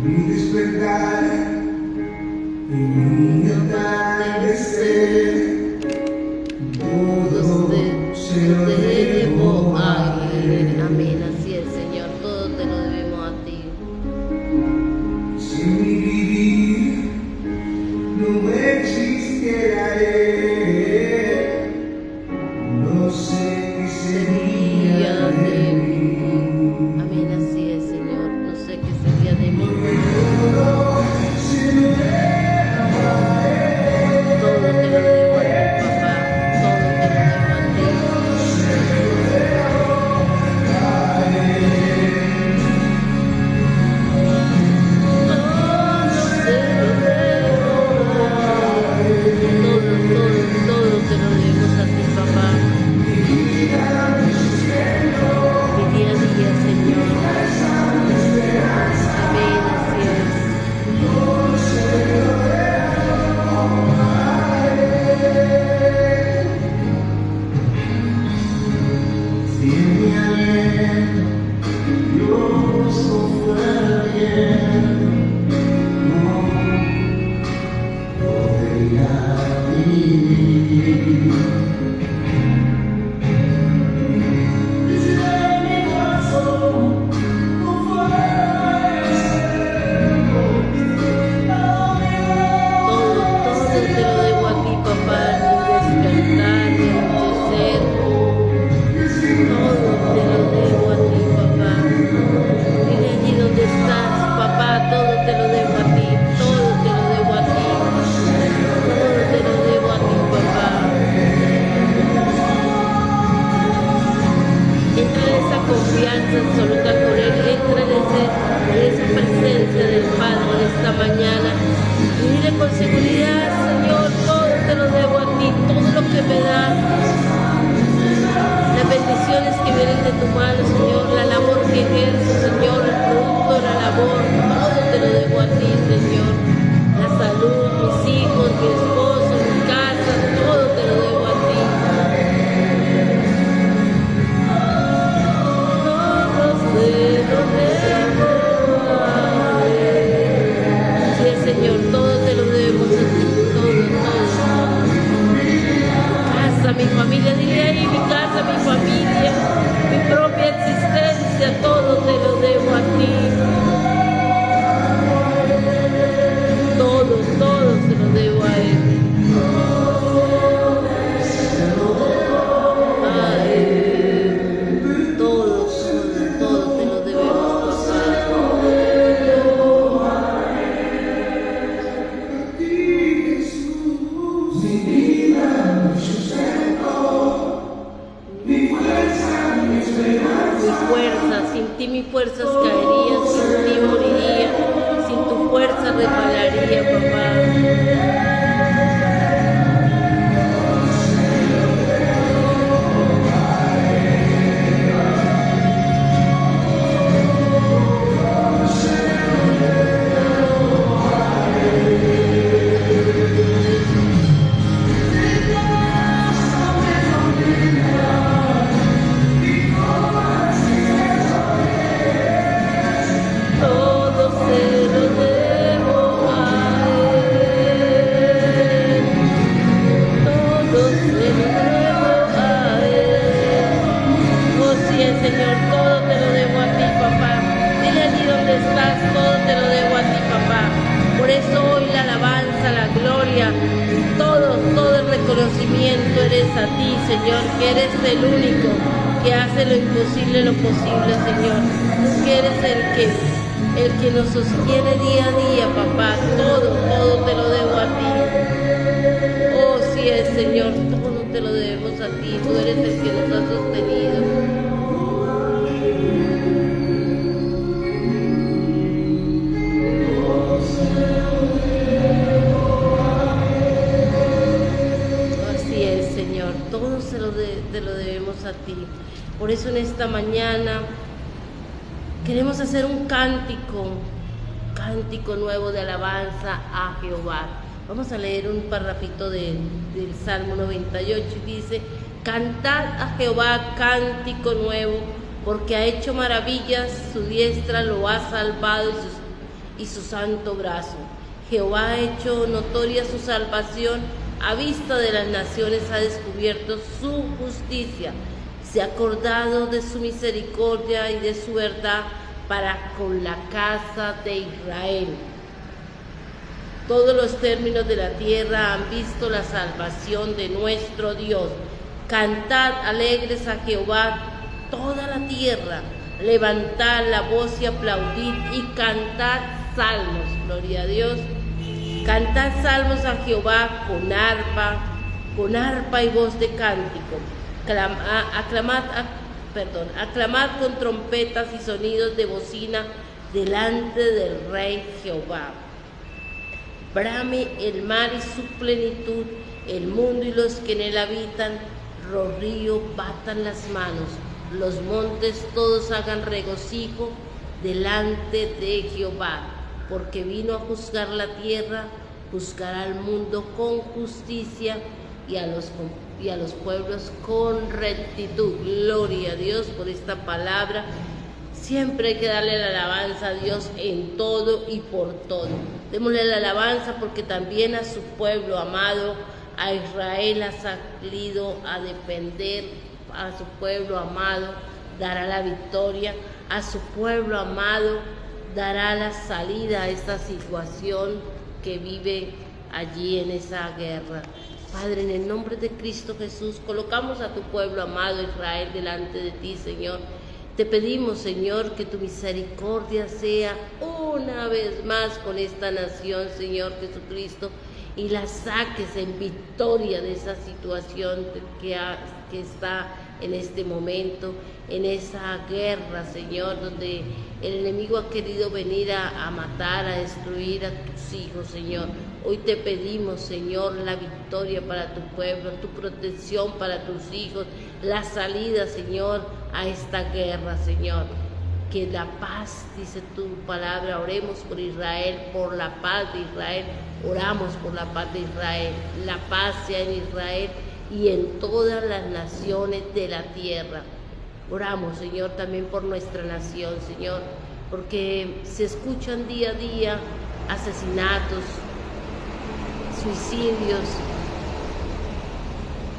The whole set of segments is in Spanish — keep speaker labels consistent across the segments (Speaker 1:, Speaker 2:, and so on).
Speaker 1: mi despertar y mi atardecer, todo se lo debo a Él.
Speaker 2: Amén, así es, Señor, todo te lo debemos a ti.
Speaker 1: Si mi vivir no existiera Él, no sé qué sería de mí.
Speaker 2: Amén, así es, Señor, no sé qué sería de mí.
Speaker 1: Todo se lo debo a Él.
Speaker 2: Todo te lo debo a ti, papá, todo te lo debo a ti. Todo te lo debemos a ti, papá. Mi día a día, Señor. Amén, así es.
Speaker 1: Si en mi aliento Dios no fuera viento, no podría vivir. Y si de mi corazón no fuera externo,
Speaker 2: Todo te lo debo a ti, papá. Mi despertar, mi anochecer. Todo te lo debo a ti, papá. Dile allí donde estás, papá, todo te lo debo a ti. Todo te lo debo a ti. Todo te lo debo a ti, papá. Entra en esa confianza absoluta con Él. Entra en esa presencia del Padre esta mañana. Y dile con seguridad, Señor, todo te lo debo a ti. Todo lo que me das. Las bendiciones que vienen de tu mano, Señor, la labor que ejerzo, Señor, el producto, la labor, todo te lo debo a ti, Señor. La salud, mis hijos, mi esposo, mi casa, todo te lo debo a ti. Todo se lo debo a Él. Sí, Señor, todo te lo debemos a ti, todo. Mi familia, dile ahí, mi casa, mi familia, mi propia existencia, todo te lo debo a ti. Todo se lo debo a Él. A Él. Todo te lo debemos, papá.
Speaker 1: mi vida, mi sustento, mi fuerza, mi esperanza.
Speaker 2: Mi fuerza, sin ti mis fuerzas caerían, sin ti moriría, sin tu fuerza resbalaría, papá. Todo se lo debo a Él. Todo se lo debo a Él. Oh sí, Señor, todo te lo debo a ti, papá. Dile allí donde estás, todo te lo debo a ti, papá. Por eso hoy la alabanza, la gloria, todo el reconocimiento eres a ti, Señor, que eres el único que hace lo imposible lo posible, Señor. Tú que eres el que nos sostiene día a día, papá. Todo te lo debo a ti. Oh, sí es, Señor, todo te lo debemos a ti. Tú eres el que nos ha sostenido. Así es, Señor, todo te lo debemos a ti. Por eso en esta mañana queremos hacer un cántico nuevo de alabanza a Jehová. Vamos a leer un parrafito del Salmo 98 y dice: cantad a Jehová cántico nuevo, porque ha hecho maravillas, su diestra lo ha salvado y su santo brazo. Jehová ha hecho notoria su salvación, a vista de las naciones ha descubierto su justicia. Se ha acordado de su misericordia y de su verdad para con la casa de Israel. Todos los términos de la tierra han visto la salvación de nuestro Dios. Cantad alegres a Jehová toda la tierra, levantad la voz y aplaudid y cantad salmos, gloria a Dios. Cantad salmos a Jehová con arpa y voz de cántico. Aclamad con trompetas y sonidos de bocina delante del Rey Jehová. Brame el mar y su plenitud, el mundo y los que en él habitan. Los ríos batan las manos, los montes todos hagan regocijo delante de Jehová, porque vino a juzgar la tierra, juzgará al mundo con justicia y a los pueblos con rectitud. Gloria a Dios por esta palabra. Siempre hay que darle la alabanza a Dios en todo y por todo. Démosle la alabanza porque también a su pueblo amado, a Israel ha salido a defender, a su pueblo amado dará la victoria, a su pueblo amado dará la salida a esta situación que vive allí en esa guerra. Padre, en el nombre de Cristo Jesús, colocamos a tu pueblo amado Israel delante de ti, Señor. Te pedimos, Señor, que tu misericordia sea una vez más con esta nación, Señor Jesucristo, y la saques en victoria de esa situación que está en este momento, en esa guerra, Señor, donde el enemigo ha querido venir a matar, a destruir a tus hijos, Señor. Hoy te pedimos, Señor, la victoria para tu pueblo, tu protección para tus hijos, la salida, Señor, a esta guerra, Señor. Que la paz, dice tu palabra, oremos por Israel, por la paz de Israel, oramos por la paz de Israel, la paz sea en Israel y en todas las naciones de la tierra. Oramos, Señor, también por nuestra nación, Señor, porque se escuchan día a día asesinatos, suicidios,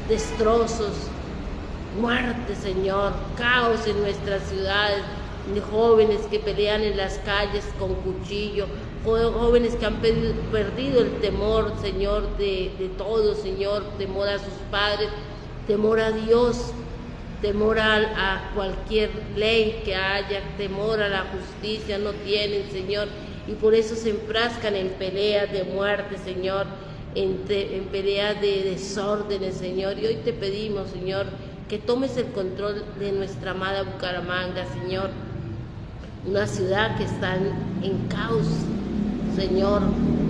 Speaker 2: destrozos, muerte, Señor, caos en nuestras ciudades, de jóvenes que pelean en las calles con cuchillo, jóvenes que han perdido el temor, Señor, de todo, Señor, temor a sus padres, temor a Dios, temor a cualquier ley que haya, temor a la justicia, no tienen, Señor, y por eso se enfrascan en peleas de muerte, Señor, en peleas de desórdenes, Señor, y hoy te pedimos, Señor, que tomes el control de nuestra amada Bucaramanga, Señor, una ciudad que está en caos, Señor,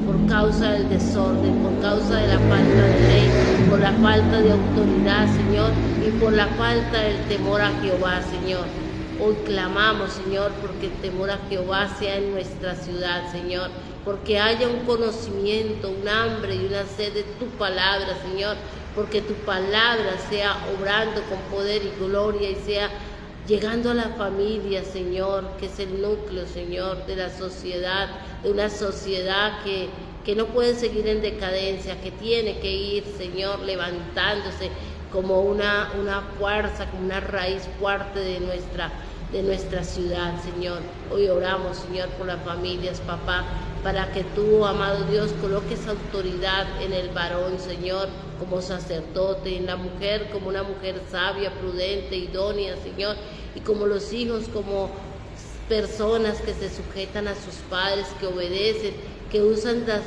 Speaker 2: por causa del desorden, por causa de la falta de ley, por la falta de autoridad, Señor, y por la falta del temor a Jehová, Señor. Hoy clamamos, Señor, porque el temor a Jehová sea en nuestra ciudad, Señor, porque haya un conocimiento, un hambre y una sed de tu palabra, Señor, porque tu palabra sea obrando con poder y gloria y sea llegando a la familia, Señor, que es el núcleo, Señor, de la sociedad, de una sociedad que no puede seguir en decadencia, que tiene que ir, Señor, levantándose como una fuerza, como una raíz fuerte de nuestra ciudad, Señor. Hoy oramos, Señor, por las familias, papá, para que tú, amado Dios, coloques autoridad en el varón, Señor, como sacerdote, en la mujer como una mujer sabia, prudente, idónea, Señor, y como los hijos como personas que se sujetan a sus padres, que obedecen, que usan las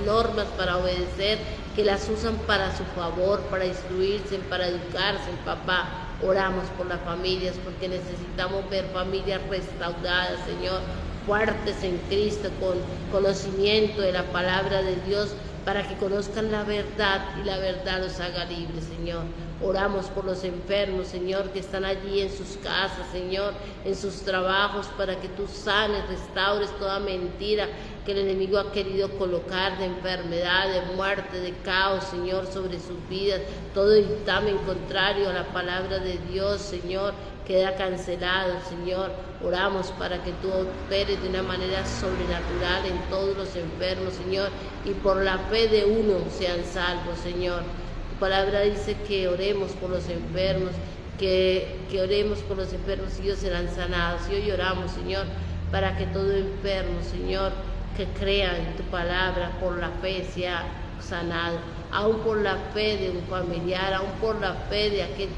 Speaker 2: normas para obedecer, que las usan para su favor, para instruirse, para educarse, papá. Oramos por las familias porque necesitamos ver familias restauradas, Señor, fuertes en Cristo, con conocimiento de la palabra de Dios, para que conozcan la verdad y la verdad los haga libres, Señor. Oramos por los enfermos, Señor, que están allí en sus casas, Señor, en sus trabajos, para que tú sanes, restaures toda mentira, que el enemigo ha querido colocar de enfermedad, de muerte, de caos, Señor, sobre sus vidas. Todo dictamen contrario a la palabra de Dios, Señor, queda cancelado, Señor. Oramos para que tú operes de una manera sobrenatural en todos los enfermos, Señor, y por la fe de uno sean salvos, Señor. Tu palabra dice que oremos por los enfermos, que oremos por los enfermos y ellos serán sanados. Y hoy oramos, Señor, para que todo enfermo, Señor, que crea en tu palabra, por la fe sea sanado, aún por la fe de un familiar, aún por la fe de aquel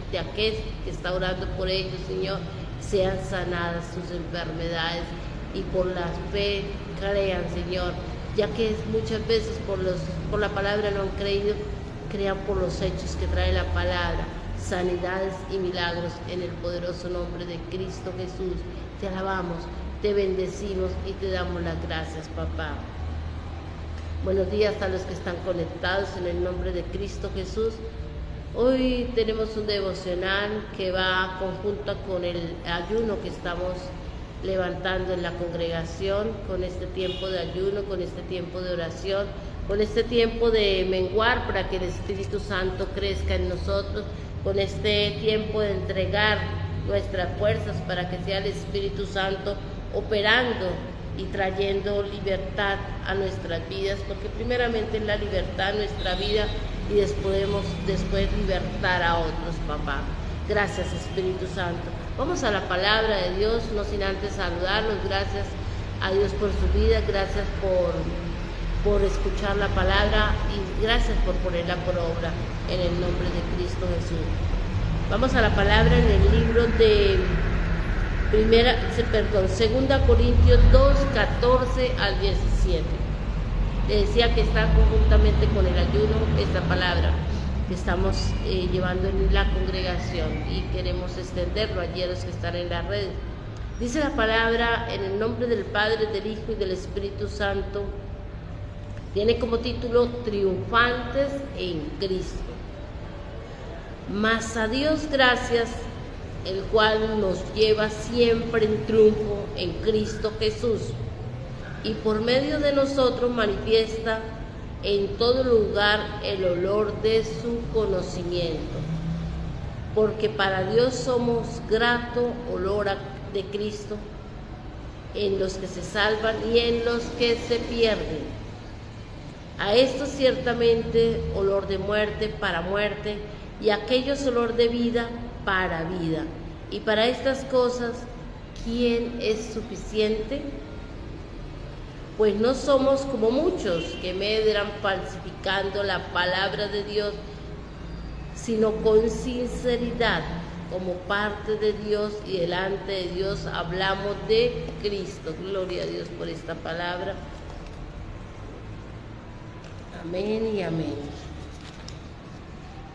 Speaker 2: que está orando por ellos, Señor, sean sanadas sus enfermedades, y por la fe crean, Señor, ya que muchas veces por la palabra no han creído, crean por los hechos que trae la palabra, sanidades y milagros en el poderoso nombre de Cristo Jesús. Te alabamos, te bendecimos y te damos las gracias, papá. Buenos días a los que están conectados en el nombre de Cristo Jesús. Hoy tenemos un devocional que va conjunto con el ayuno que estamos levantando en la congregación, con este tiempo de ayuno, con este tiempo de oración, con este tiempo de menguar para que el Espíritu Santo crezca en nosotros, con este tiempo de entregar nuestras fuerzas para que sea el Espíritu Santo operando y trayendo libertad a nuestras vidas, porque primeramente es la libertad en nuestra vida y después libertar a otros, papá. Gracias, Espíritu Santo. Vamos a la palabra de Dios, no sin antes saludarlos. Gracias a Dios por su vida, gracias por escuchar la palabra y gracias por ponerla por obra en el nombre de Cristo Jesús. Vamos a la palabra en el libro de 2 Corintios 2, 14 al 17. Le decía que está conjuntamente con el ayuno esta palabra que estamos llevando en la congregación y queremos extenderlo allí a los que están en las redes. Dice la palabra en el nombre del Padre, del Hijo y del Espíritu Santo. Tiene como título Triunfantes en Cristo. Mas a Dios gracias, el cual nos lleva siempre en triunfo en Cristo Jesús, y por medio de nosotros manifiesta en todo lugar el olor de su conocimiento. Porque para Dios somos grato olor de Cristo en los que se salvan y en los que se pierden. A estos ciertamente olor de muerte para muerte, y a aquellos olor de vida para vida. Y para estas cosas, ¿quién es suficiente? Pues no somos como muchos que medran falsificando la palabra de Dios, sino con sinceridad, como parte de Dios y delante de Dios hablamos de Cristo. Gloria a Dios por esta palabra. Amén y amén.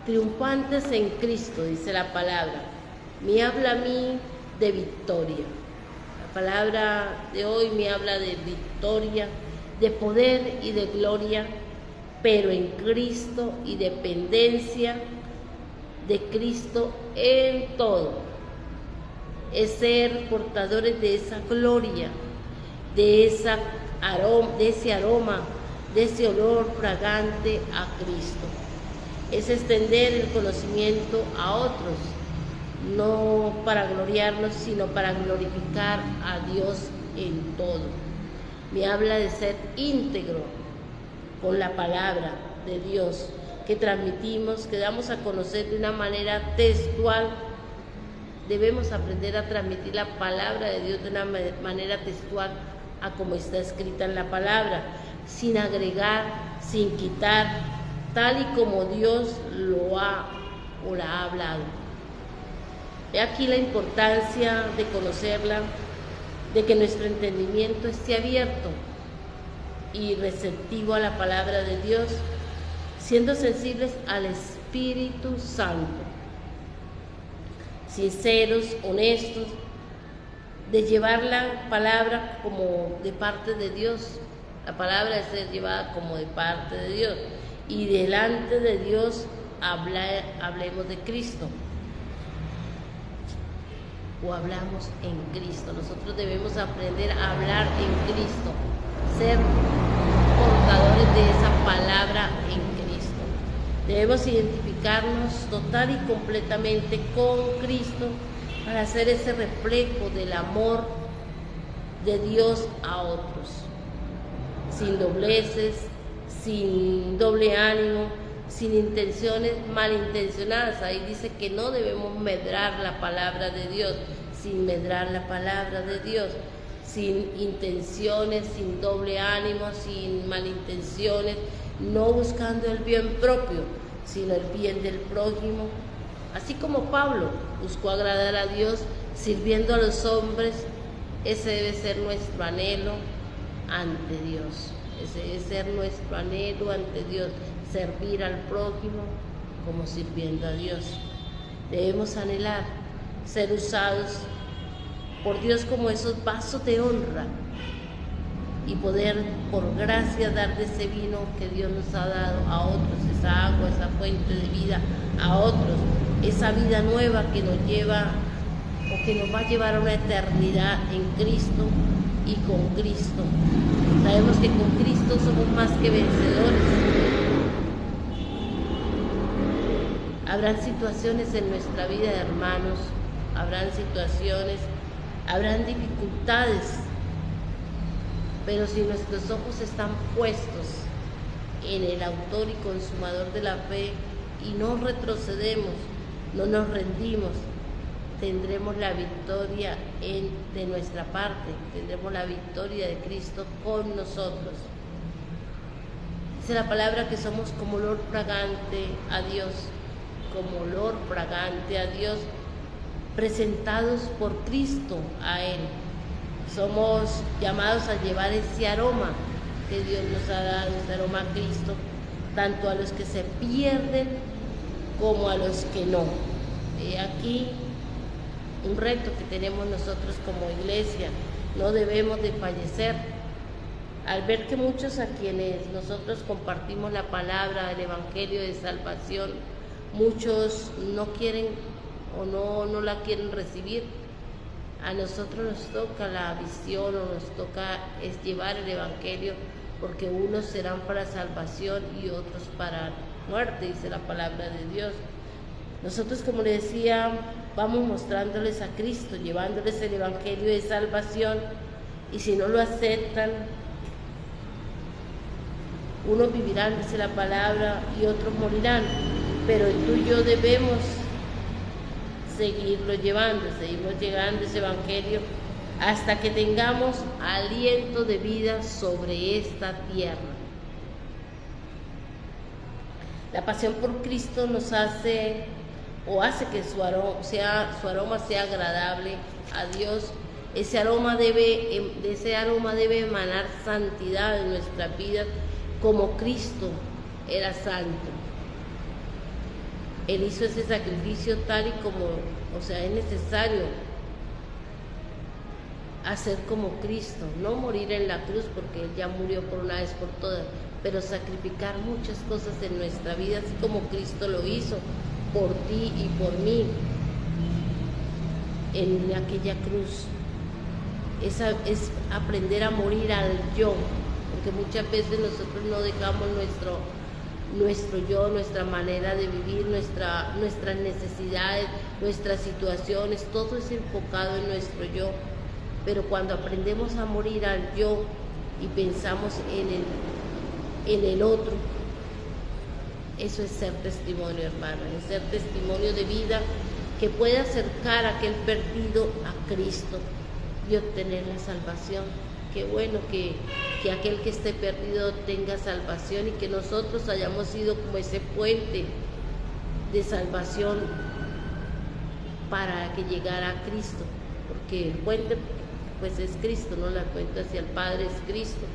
Speaker 2: Triunfantes en Cristo, dice la palabra. Me habla a mí de victoria. La palabra de hoy me habla de victoria, de poder y de gloria, pero en Cristo y dependencia de Cristo en todo. Es ser portadores de esa gloria, de ese aroma, de ese olor fragante a Cristo. Es extender el conocimiento a otros, no para gloriarnos, sino para glorificar a Dios en todo. Me habla de ser íntegro con la palabra de Dios que transmitimos, que damos a conocer de una manera textual. Debemos aprender a transmitir la palabra de Dios de una manera textual a como está escrita en la palabra, sin agregar, sin quitar, tal y como Dios lo ha o la ha hablado. He aquí la importancia de conocerla, de que nuestro entendimiento esté abierto y receptivo a la palabra de Dios, siendo sensibles al Espíritu Santo, sinceros, honestos, de llevar la palabra como de parte de Dios. La palabra es ser llevada como de parte de Dios. Y delante de Dios hablemos de Cristo. o hablamos en Cristo. Nosotros debemos aprender a hablar en Cristo, ser portadores de esa palabra en Cristo. Debemos identificarnos total y completamente con Cristo para hacer ese reflejo del amor de Dios a otros, sin dobleces, sin doble ánimo, sin intenciones malintencionadas. Ahí dice que no debemos medrar la palabra de Dios, sin medrar la palabra de Dios, sin intenciones, sin doble ánimo, sin malintenciones, no buscando el bien propio, sino el bien del prójimo. Así como Pablo buscó agradar a Dios sirviendo a los hombres, ese debe ser nuestro anhelo ante Dios. Ese debe ser nuestro anhelo ante Dios, servir al prójimo como sirviendo a Dios. Debemos anhelar ser usados por Dios como esos vasos de honra y poder por gracia dar de ese vino que Dios nos ha dado a otros, esa agua, esa fuente de vida a otros, esa vida nueva que nos lleva o que nos va a llevar a una eternidad en Cristo y con Cristo. Sabemos que con Cristo somos más que vencedores. Habrán situaciones en nuestra vida, hermanos, habrán situaciones, habrán dificultades, pero si nuestros ojos están puestos en el autor y consumador de la fe y no retrocedemos, no nos rendimos, tendremos la victoria de nuestra parte, tendremos la victoria de Cristo con nosotros. Dice la palabra que somos como olor fragante a Dios, como olor fragante a Dios, presentados por Cristo a Él. Somos llamados a llevar ese aroma que Dios nos ha dado, ese aroma a Cristo, tanto a los que se pierden como a los que no. Aquí un reto que tenemos nosotros como iglesia, no debemos de fallecer. Al ver que muchos a quienes nosotros compartimos la palabra, el evangelio de salvación, muchos no quieren o no la quieren recibir, a nosotros nos toca la visión o nos toca es llevar el evangelio, porque unos serán para salvación y otros para muerte, dice la palabra de Dios. Nosotros, como le decía, vamos mostrándoles a Cristo, llevándoles el evangelio de salvación, y si no lo aceptan, unos vivirán, dice la palabra, y otros morirán, pero tú y yo debemos seguirlo llevando, seguimos llegando ese evangelio hasta que tengamos aliento de vida sobre esta tierra. La pasión por Cristo nos hace que su aroma sea agradable a Dios. Ese aroma debe emanar santidad en nuestras vidas, como Cristo era santo. Él hizo ese sacrificio tal y como, es necesario hacer como Cristo, no morir en la cruz porque Él ya murió por una vez por todas, pero sacrificar muchas cosas en nuestra vida, así como Cristo lo hizo por ti y por mí en aquella cruz. Es aprender a morir al yo, porque muchas veces nosotros no dejamos nuestro yo, nuestra manera de vivir, nuestras necesidades, nuestras situaciones, todo es enfocado en nuestro yo. Pero cuando aprendemos a morir al yo y pensamos en el otro, eso es ser testimonio, hermano, es ser testimonio de vida que puede acercar a aquel perdido a Cristo y obtener la salvación. Qué bueno que aquel que esté perdido tenga salvación, y que nosotros hayamos sido como ese puente de salvación para que llegara a Cristo, porque el puente pues es Cristo, ¿no? La puente hacia el Padre es Cristo,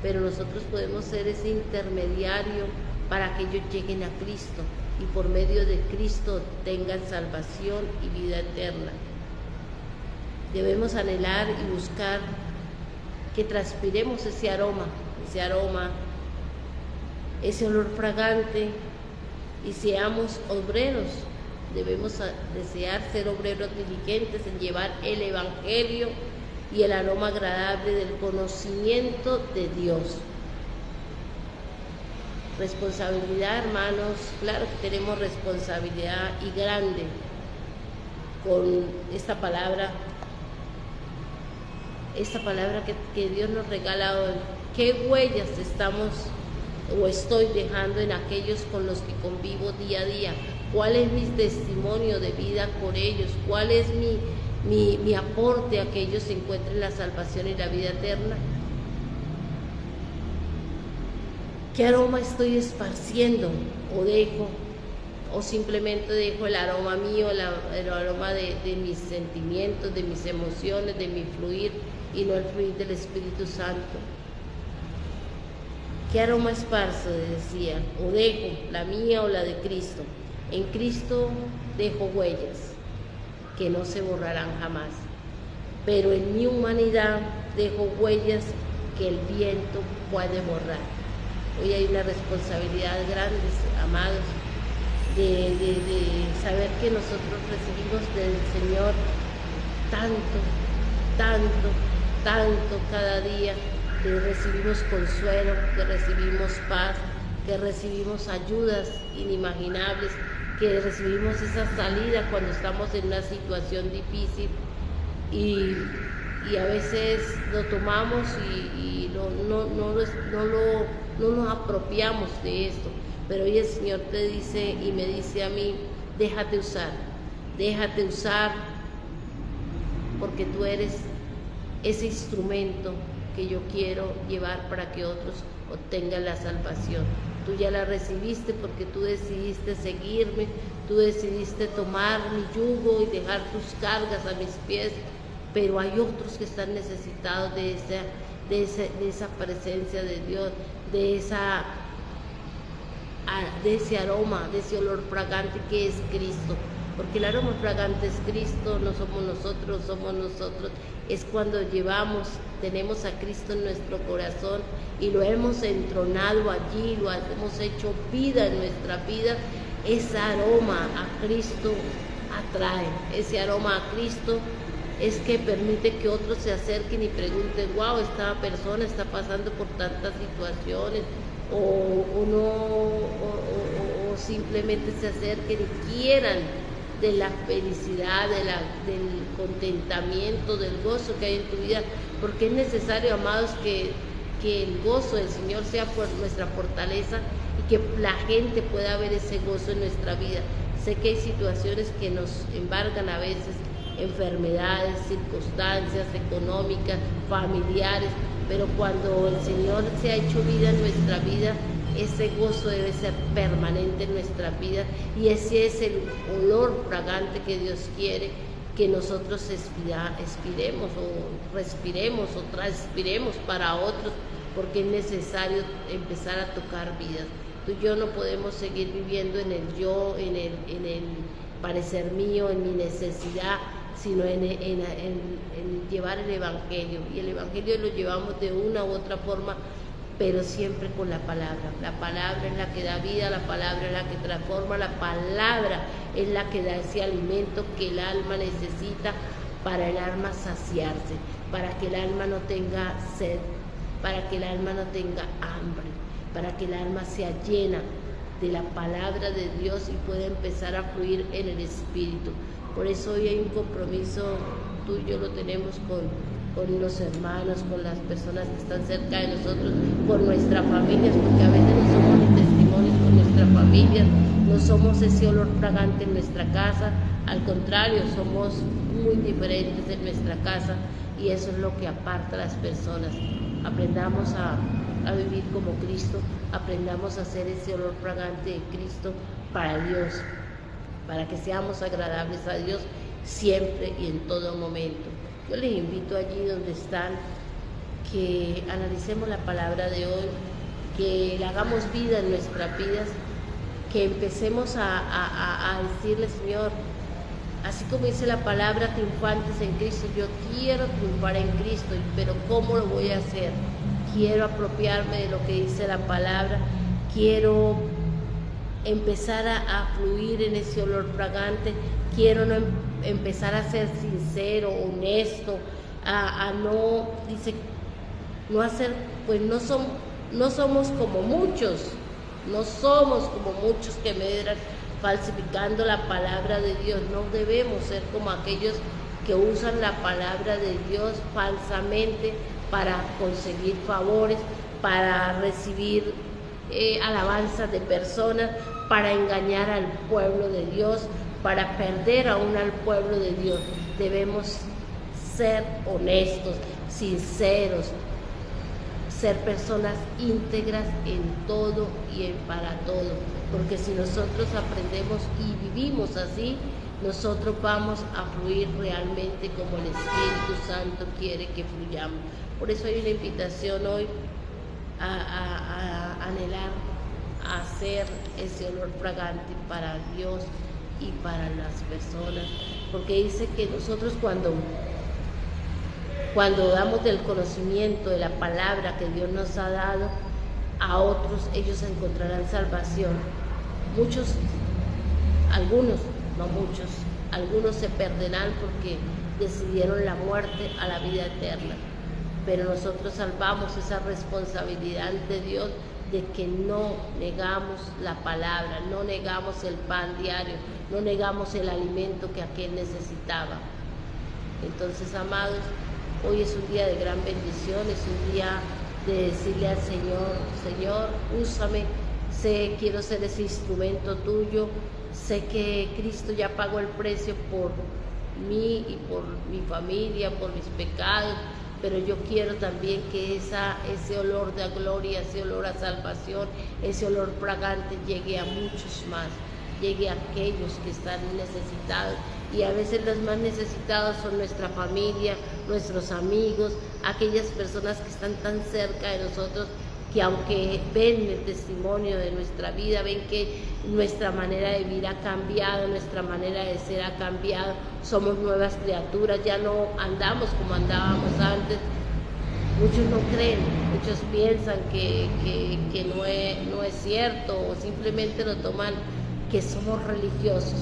Speaker 2: pero nosotros podemos ser ese intermediario para que ellos lleguen a Cristo y por medio de Cristo tengan salvación y vida eterna. Debemos anhelar y buscar que transpiremos ese aroma, ese olor fragante, y seamos obreros debemos desear ser obreros diligentes en llevar el Evangelio y el aroma agradable del conocimiento de Dios. Responsabilidad, hermanos, claro que tenemos responsabilidad y grande con esta palabra que Dios nos regala hoy. ¿Qué huellas estamos o estoy dejando en aquellos con los que convivo día a día? ¿Cuál es mi testimonio de vida con ellos? ¿Cuál es mi aporte a que ellos encuentren la salvación y la vida eterna? ¿Qué aroma estoy esparciendo o dejo? ¿O simplemente dejo el aroma mío, el aroma de mis sentimientos, de mis emociones, de mi fluir y no el fluir del Espíritu Santo? ¿Qué aroma esparzo? Decía, o dejo la mía o la de Cristo. En Cristo dejo huellas que no se borrarán jamás, pero en mi humanidad dejo huellas que el viento puede borrar. Hoy hay una responsabilidad grande, amados, de saber que nosotros recibimos del Señor tanto cada día, que recibimos consuelo, que recibimos paz, que recibimos ayudas inimaginables, que recibimos esa salida cuando estamos en una situación difícil y a veces lo tomamos y no nos apropiamos de esto. Pero hoy el Señor te dice y me dice a mí, déjate usar, porque tú eres ese instrumento que yo quiero llevar para que otros obtengan la salvación. Tú ya la recibiste porque tú decidiste seguirme, tú decidiste tomar mi yugo y dejar tus cargas a mis pies, pero hay otros que están necesitados de esa presencia de Dios, de ese aroma, de ese olor fragante que es Cristo. Porque el aroma fragante es Cristo, no somos nosotros, es cuando tenemos a Cristo en nuestro corazón y lo hemos entronado allí, lo hemos hecho vida en nuestra vida. Ese aroma a Cristo atrae, ese aroma a Cristo es que permite que otros se acerquen y pregunten, wow, esta persona está pasando por tantas situaciones, o simplemente se acerquen y quieran de la felicidad, del contentamiento, del gozo que hay en tu vida, porque es necesario, amados, que el gozo del Señor sea por nuestra fortaleza y que la gente pueda ver ese gozo en nuestra vida. Sé que hay situaciones que nos embargan a veces, enfermedades, circunstancias económicas, familiares, pero cuando el Señor se ha hecho vida en nuestra vida, ese gozo debe ser permanente en nuestra vida y ese es el olor fragante que Dios quiere que nosotros expiremos o respiremos o transpiremos para otros, porque es necesario empezar a tocar vidas. Tú y yo no podemos seguir viviendo en el yo, en el parecer mío, en mi necesidad, sino en llevar el Evangelio. Y el Evangelio lo llevamos de una u otra forma, pero siempre con la palabra. La palabra es la que da vida, la palabra es la que transforma, la palabra es la que da ese alimento que el alma necesita para el alma saciarse, para que el alma no tenga sed, para que el alma no tenga hambre, para que el alma sea llena de la palabra de Dios y pueda empezar a fluir en el Espíritu. Por eso hoy hay un compromiso, tú y yo lo tenemos con los hermanos, con las personas que están cerca de nosotros, con nuestras familias, porque a veces no somos ni testimonios con nuestras familias, no somos ese olor fragante en nuestra casa, al contrario, somos muy diferentes en nuestra casa y eso es lo que aparta a las personas. Aprendamos a vivir como Cristo, aprendamos a hacer ese olor fragante de Cristo para Dios, para que seamos agradables a Dios siempre y en todo momento. Yo les invito allí donde están, que analicemos la palabra de hoy, que la hagamos vida en nuestras vidas, que empecemos a decirle, Señor, así como dice la palabra, triunfantes en Cristo, yo quiero triunfar en Cristo, pero ¿cómo lo voy a hacer? Quiero apropiarme de lo que dice la palabra, quiero empezar a fluir en ese olor fragante, quiero no empezar a ser sincero, honesto, a no, dice, no hacer, pues no somos como muchos, no somos como muchos que medran falsificando la palabra de Dios. No debemos ser como aquellos que usan la palabra de Dios falsamente para conseguir favores, para recibir alabanzas de personas, para engañar al pueblo de Dios, para perder aún al pueblo de Dios. Debemos ser honestos, sinceros, ser personas íntegras en todo y para todo, porque si nosotros aprendemos y vivimos así, nosotros vamos a fluir realmente como el Espíritu Santo quiere que fluyamos. Por eso hay una invitación hoy a anhelar, a hacer ese olor fragante para Dios y para las personas, porque dice que nosotros cuando damos del conocimiento de la palabra que Dios nos ha dado a otros, ellos encontrarán salvación. Algunos, no muchos, algunos se perderán porque decidieron la muerte a la vida eterna. Pero nosotros salvamos esa responsabilidad ante Dios de que no negamos la palabra, no negamos el pan diario, no negamos el alimento que aquel necesitaba. Entonces, amados, hoy es un día de gran bendición, es un día de decirle al Señor, Señor, úsame, quiero ser ese instrumento tuyo, sé que Cristo ya pagó el precio por mí y por mi familia, por mis pecados, pero yo quiero también que ese olor de gloria, ese olor a salvación, ese olor fragante llegue a muchos más, llegue a aquellos que están necesitados. Y a veces los más necesitados son nuestra familia, nuestros amigos, aquellas personas que están tan cerca de nosotros, que aunque ven el testimonio de nuestra vida, ven que nuestra manera de vivir ha cambiado, nuestra manera de ser ha cambiado, somos nuevas criaturas, ya no andamos como andábamos antes. Muchos no creen, muchos piensan que no es cierto, o simplemente lo toman que somos religiosos,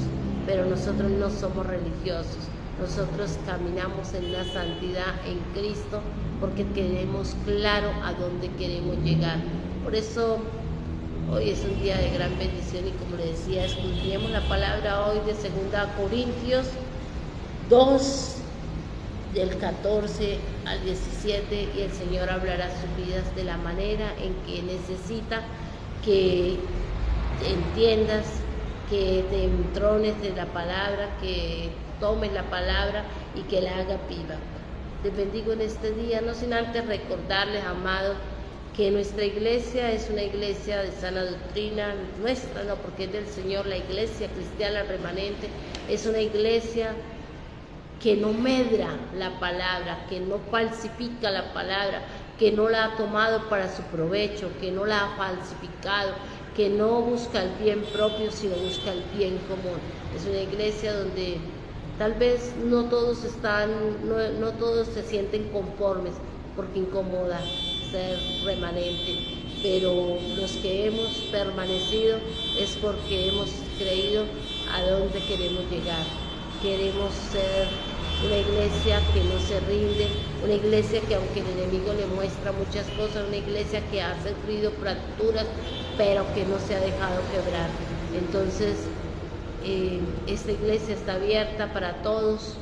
Speaker 2: pero nosotros no somos religiosos. Nosotros caminamos en la santidad en Cristo porque tenemos claro a dónde queremos llegar. Por eso hoy es un día de gran bendición y, como le decía, escudriñemos la palabra hoy de 2 Corintios 2, del 14 al 17, y el Señor hablará sus vidas de la manera en que necesita que entiendas, que te entrones de la palabra, que tomes la palabra y que la haga viva. Les bendigo en este día, no sin antes recordarles, amados, que nuestra iglesia es una iglesia de sana doctrina, nuestra no, porque es del Señor. La iglesia cristiana remanente es una iglesia que no medra la palabra, que no falsifica la palabra, que no la ha tomado para su provecho, que no la ha falsificado, que no busca el bien propio, sino busca el bien común. Es una iglesia donde tal vez no todos se sienten conformes, porque incomoda ser remanente, pero los que hemos permanecido es porque hemos creído a dónde queremos llegar. Queremos ser una iglesia que no se rinde, una iglesia que, aunque el enemigo le muestra muchas cosas, una iglesia que ha sufrido fracturas, pero que no se ha dejado quebrar. Entonces, esta iglesia está abierta para todos,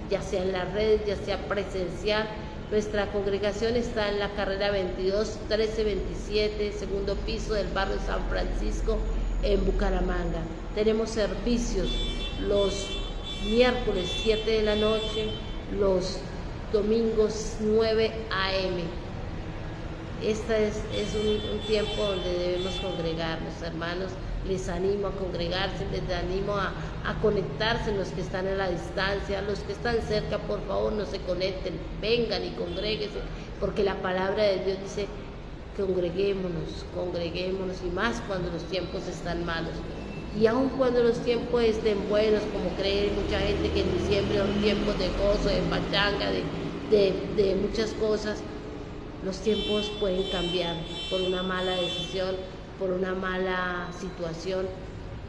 Speaker 2: ya sea en las redes, ya sea presencial. Nuestra congregación está en la carrera 22 1327, segundo piso del barrio San Francisco, en Bucaramanga. Tenemos servicios los miércoles 7 de la noche, los domingos 9 a.m. Este es un tiempo donde debemos congregarnos, hermanos. Les animo a congregarse, les animo a conectarse, los que están a la distancia, los que están cerca, por favor no se conecten, vengan y congréguense, porque la palabra de Dios dice: congreguémonos, y más cuando los tiempos están malos. Y aun cuando los tiempos estén buenos, como cree mucha gente que en diciembre son tiempos de gozo, de pachanga, de muchas cosas, los tiempos pueden cambiar por una mala decisión, por una mala situación,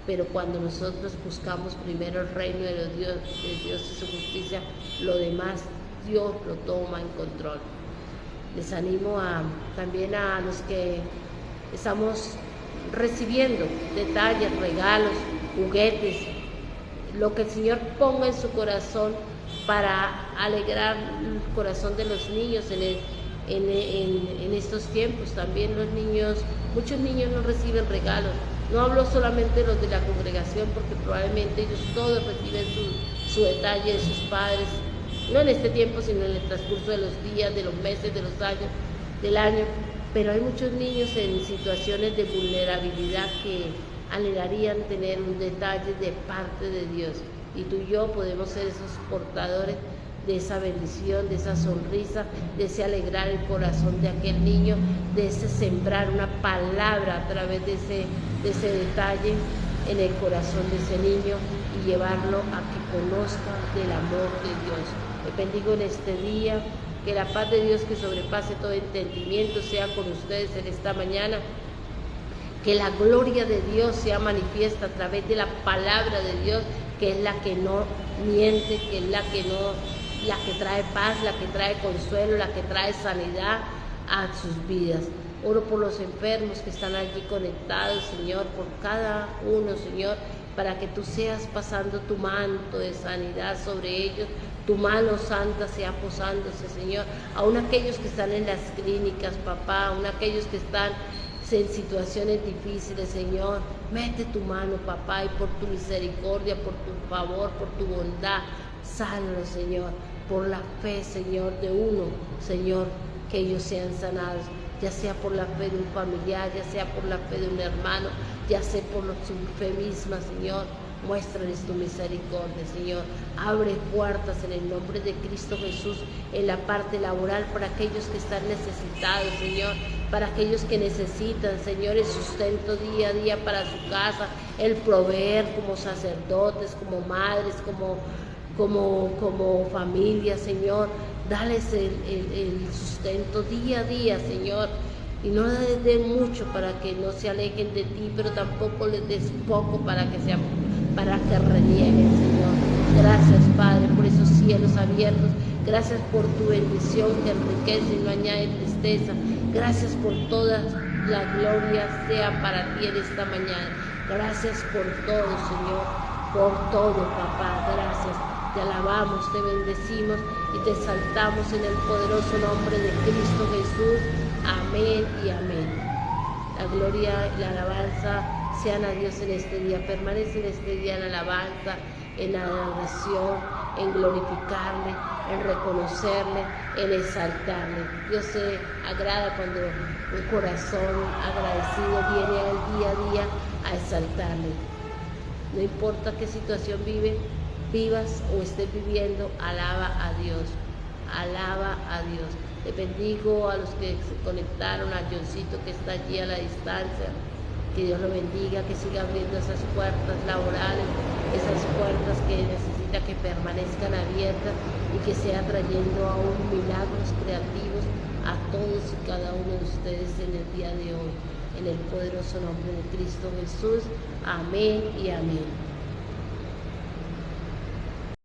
Speaker 2: pero cuando nosotros buscamos primero el reino de Dios y su justicia, lo demás Dios lo toma en control. Les animo también a los que estamos recibiendo detalles, regalos, juguetes, lo que el Señor ponga en su corazón para alegrar el corazón de los niños en estos tiempos. También los niños, muchos niños no reciben regalos. No hablo solamente de los de la congregación, porque probablemente ellos todos reciben su detalle de sus padres, no en este tiempo, sino en el transcurso de los días, de los meses, de los años, del año. Pero hay muchos niños en situaciones de vulnerabilidad que anhelarían tener un detalle de parte de Dios. Y tú y yo podemos ser esos portadores de esa bendición, de esa sonrisa, de ese alegrar el corazón de aquel niño, de ese sembrar una palabra a través de ese detalle en el corazón de ese niño y llevarlo a que conozca del amor de Dios. Le bendigo en este día, que la paz de Dios que sobrepase todo entendimiento sea con ustedes en esta mañana. Que la gloria de Dios sea manifiesta a través de la palabra de Dios, que es la que no miente, que es la que trae paz, la que trae consuelo, la que trae sanidad a sus vidas. Oro por los enfermos que están allí conectados, Señor, por cada uno, Señor, para que tú seas pasando tu manto de sanidad sobre ellos, tu mano santa sea posándose, Señor, aún aquellos que están en las clínicas, papá, aún aquellos que están en situaciones difíciles, Señor, mete tu mano, papá, y por tu misericordia, por tu favor, por tu bondad, sánalos, Señor, por la fe, Señor, de uno, Señor, que ellos sean sanados, ya sea por la fe de un familiar, ya sea por la fe de un hermano, ya sea por su fe misma, Señor. Muéstrales tu misericordia, Señor. Abre puertas en el nombre de Cristo Jesús en la parte laboral para aquellos que están necesitados, Señor, para aquellos que necesitan, Señor, el sustento día a día para su casa, el proveer como sacerdotes, como madres, como familia, Señor. Dales el sustento día a día, Señor. Y no les des mucho para que no se alejen de ti, pero tampoco les des poco para que renieguen, Señor. Gracias, Padre, por esos cielos abiertos. Gracias por tu bendición que enriquece y no añade tristeza. Gracias por toda la gloria sea para ti en esta mañana. Gracias por todo, Señor, por todo, papá. Gracias. Te alabamos, te bendecimos y te exaltamos en el poderoso nombre de Cristo Jesús. Amén y amén. La gloria y la alabanza sean a Dios en este día. Permanece en este día en alabanza, en adoración, en glorificarle, en reconocerle, en exaltarle. Dios se agrada cuando un corazón agradecido viene al día a día a exaltarle. No importa qué situación vivas o estés viviendo, alaba a Dios, alaba a Dios. Te bendigo a los que se conectaron, a Johncito que está allí a la distancia. Que Dios lo bendiga, que siga abriendo esas puertas laborales, esas puertas que necesita que permanezcan abiertas y que sea trayendo aún milagros creativos a todos y cada uno de ustedes en el día de hoy. En el poderoso nombre de Cristo Jesús. Amén y amén.